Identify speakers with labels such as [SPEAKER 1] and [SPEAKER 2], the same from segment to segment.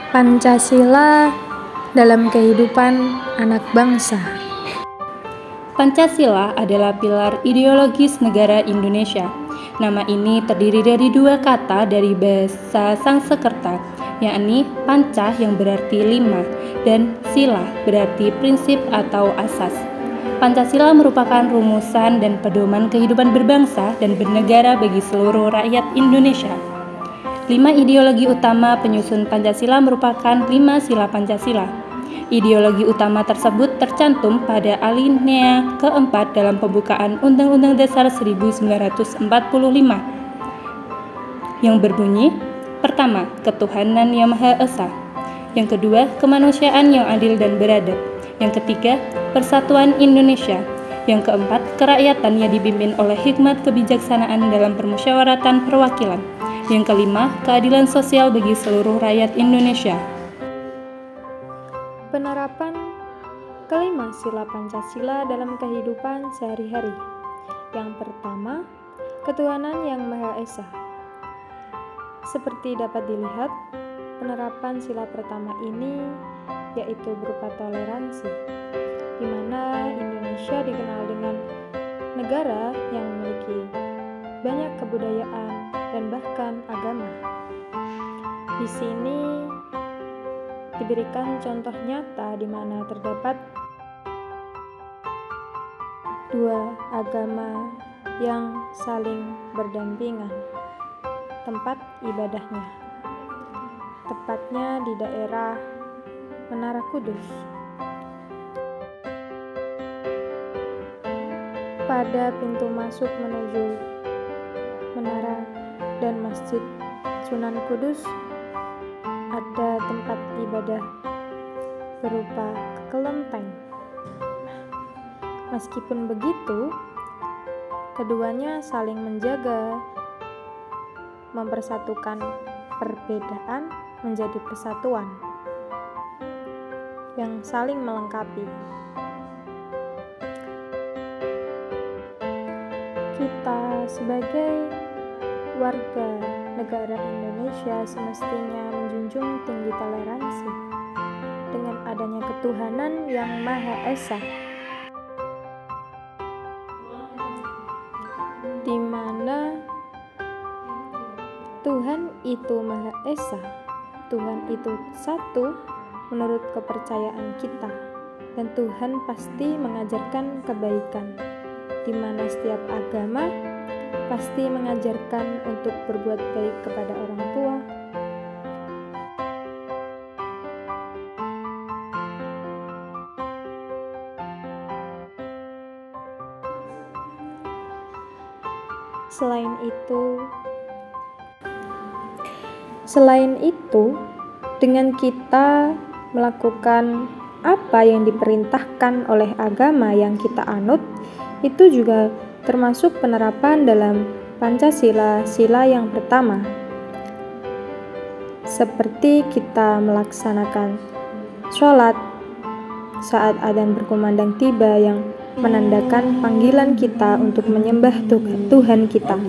[SPEAKER 1] Pancasila dalam kehidupan anak bangsa.
[SPEAKER 2] Pancasila adalah pilar ideologis negara Indonesia. Nama ini terdiri dari dua kata dari bahasa Sanskerta, yakni panca yang berarti lima dan sila berarti prinsip atau asas. Pancasila merupakan rumusan dan pedoman kehidupan berbangsa dan bernegara bagi seluruh rakyat Indonesia. 5 ideologi utama penyusun Pancasila merupakan 5 sila Pancasila. Ideologi utama tersebut tercantum pada alinea keempat dalam pembukaan Undang-Undang Dasar 1945 yang berbunyi, pertama, ketuhanan yang Maha Esa. Yang kedua, kemanusiaan yang adil dan beradab. Yang ketiga, persatuan Indonesia. Yang keempat, kerakyatan yang dipimpin oleh hikmat kebijaksanaan dalam permusyawaratan perwakilan. Yang kelima, keadilan sosial bagi seluruh rakyat Indonesia.
[SPEAKER 1] Penerapan kelima sila Pancasila dalam kehidupan sehari-hari. Yang pertama, ketuhanan yang Maha Esa. Seperti dapat dilihat, penerapan sila pertama ini yaitu berupa toleransi, di mana Indonesia dikenal dengan negara yang memiliki banyak kebudayaan dan bahkan agama. Di sini diberikan contoh nyata di mana terdapat dua agama yang saling berdampingan. Tempat ibadahnya tepatnya di daerah Menara Kudus. Pada pintu masuk menuju menara dan Masjid Sunan Kudus ada tempat ibadah berupa kelenteng. Meskipun begitu, keduanya saling menjaga, mempersatukan perbedaan menjadi persatuan yang saling melengkapi. Kita sebagai warga negara Indonesia semestinya menjunjung tinggi toleransi dengan adanya ketuhanan yang Maha Esa, di mana Tuhan itu Maha Esa, Tuhan itu satu menurut kepercayaan kita, dan Tuhan pasti mengajarkan kebaikan, di mana setiap agama pasti mengajarkan untuk berbuat baik kepada orang tua, Selain itu, dengan kita melakukan apa yang diperintahkan oleh agama yang kita anut, itu juga termasuk penerapan dalam Pancasila sila yang pertama. Seperti kita melaksanakan sholat saat adzan berkumandang tiba yang menandakan panggilan kita untuk menyembah Tuhan kita.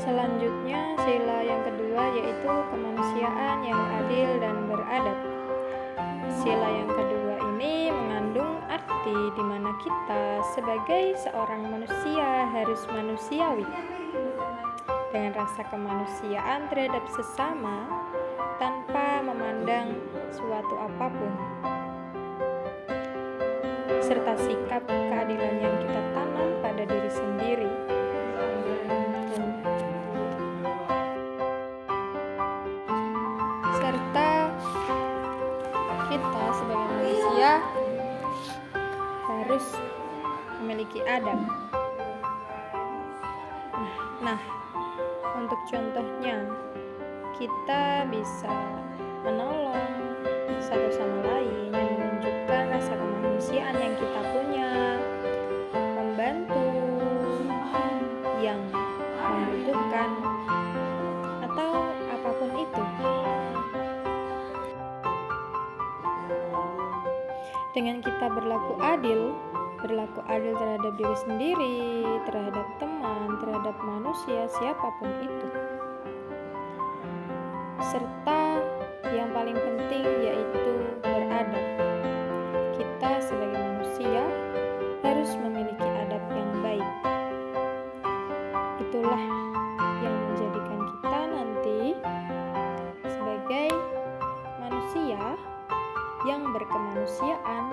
[SPEAKER 1] Selanjutnya, sila yang kedua yaitu kemanusiaan yang adil dan beradab. Sila yang kedua ini mengandung arti di mana kita sebagai seorang manusia harus manusiawi dengan rasa kemanusiaan terhadap sesama tanpa memandang suatu apapun, serta sikap keadilan yang kita tanam pada diri sendiri. Serta kita sebagai manusia harus memiliki adab. Nah, untuk contohnya, kita bisa menolong satu sama lain yang menunjukkan rasa kemanusiaan yang kita punya, membantu yang membutuhkan, atau apapun itu. Dengan kita berlaku adil terhadap diri sendiri, terhadap teman, terhadap manusia, siapapun itu. Serta yang paling penting yaitu beradab. Kita sebagai manusia harus memiliki adab yang baik. Itulah yang menjadikan kita nanti sebagai manusia yang berkemanusiaan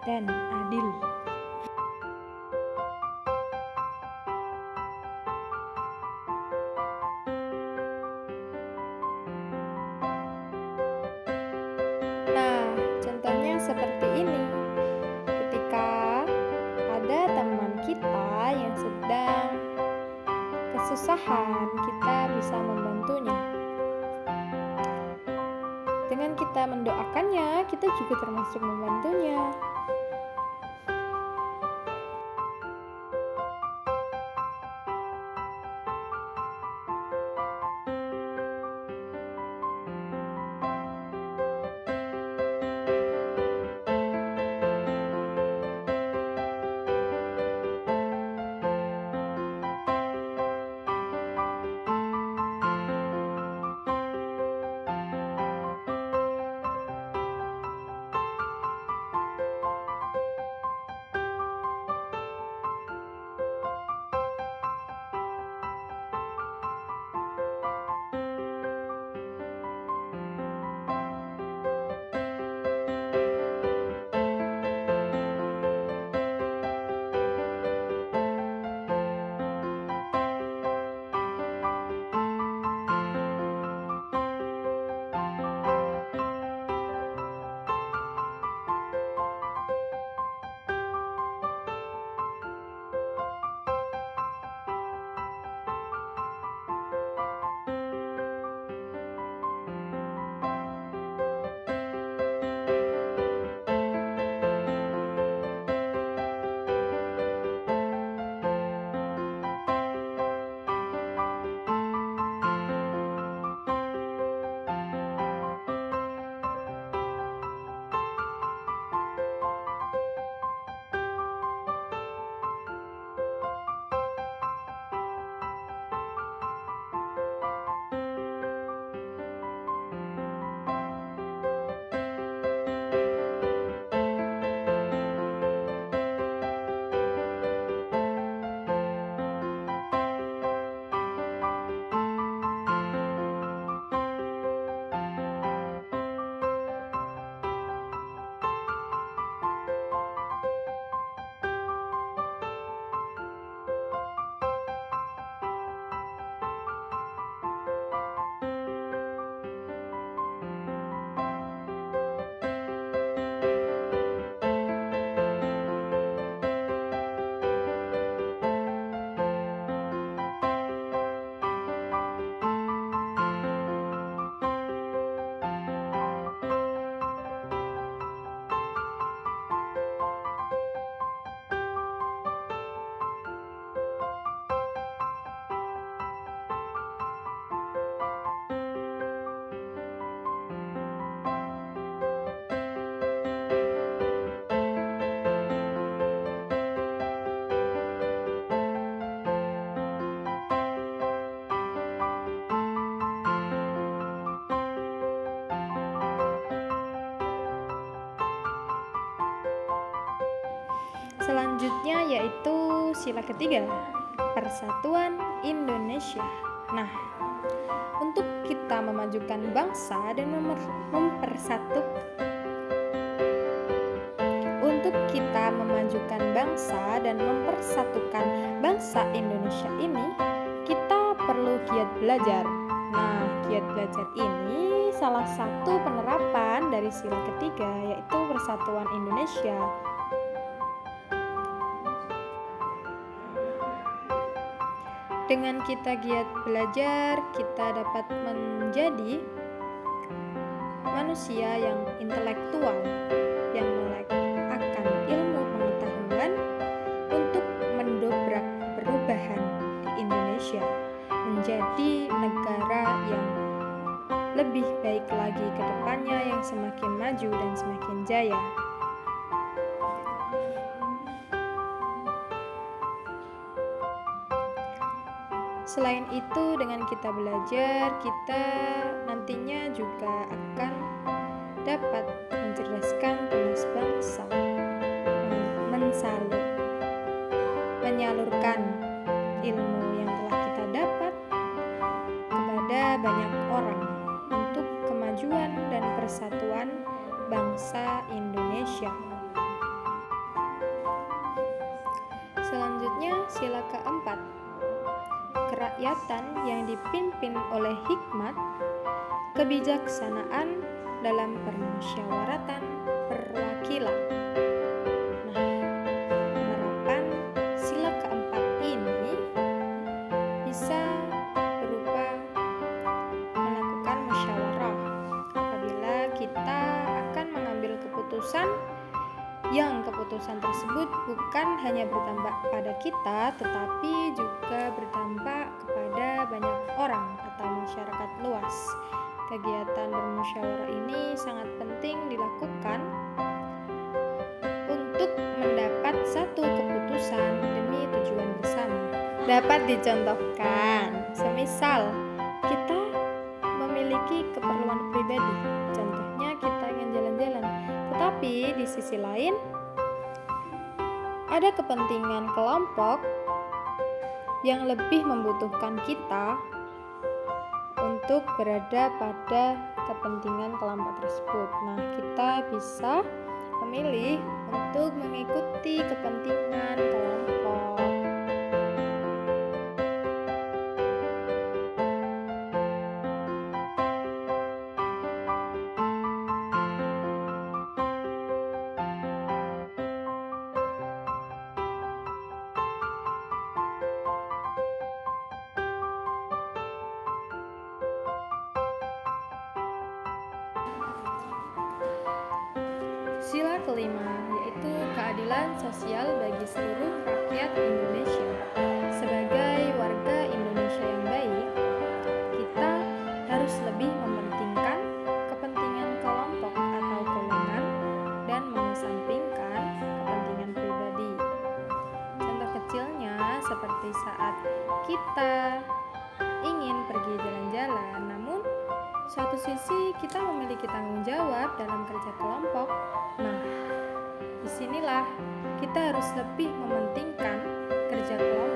[SPEAKER 1] dan adil. Nah, contohnya seperti ini. Ketika ada teman kita yang sedang kesusahan, kita bisa membantunya. Dengan kita mendoakannya, kita juga termasuk membantunya. Selanjutnya yaitu sila ketiga, Persatuan Indonesia. Nah, untuk kita memajukan bangsa dan mempersatukan bangsa Indonesia ini, kita perlu giat belajar. Nah, giat belajar ini salah satu penerapan dari sila ketiga, yaitu Persatuan Indonesia. Dengan kita giat belajar, kita dapat menjadi manusia yang intelektual, yang melek akan ilmu pengetahuan untuk mendobrak perubahan di Indonesia menjadi negara yang lebih baik lagi ke depannya, yang semakin maju dan semakin jaya. Selain itu, dengan kita belajar, kita nantinya juga akan dapat mencerdaskan tunas bangsa, menyalurkan ilmu yang telah kita dapat kepada banyak orang untuk kemajuan dan persatuan bangsa Indonesia. Selanjutnya, sila keempat, kerakyatan yang dipimpin oleh hikmat, kebijaksanaan dalam permusyawaratan perwakilan. Nah, penerapan sila keempat ini bisa berupa melakukan musyawarah apabila kita akan mengambil keputusan yang keputusan tersebut bukan hanya berdampak pada kita, tetapi juga berdampak kepada banyak orang atau masyarakat luas. Kegiatan bermusyawarah ini sangat penting dilakukan untuk mendapat satu keputusan demi tujuan bersama. Dapat dicontohkan, semisal kita memiliki keperluan pribadi, contohnya kita ingin jalan-jalan, tetapi di sisi lain ada kepentingan kelompok yang lebih membutuhkan kita untuk berada pada kepentingan kelompok tersebut. Nah, kita bisa memilih untuk mengikuti kepentingan kelompok. Sila kelima yaitu keadilan sosial bagi seluruh rakyat Indonesia. Sebagai warga Indonesia yang baik, kita harus lebih mementingkan kepentingan kelompok atau golongan dan mengesampingkan kepentingan pribadi. Contoh kecilnya seperti saat kita ingin pergi jalan-jalan, namun suatu sisi kita memiliki tanggung jawab dalam kerja kelompok. Nah, disinilah kita harus lebih mementingkan kerja kelompok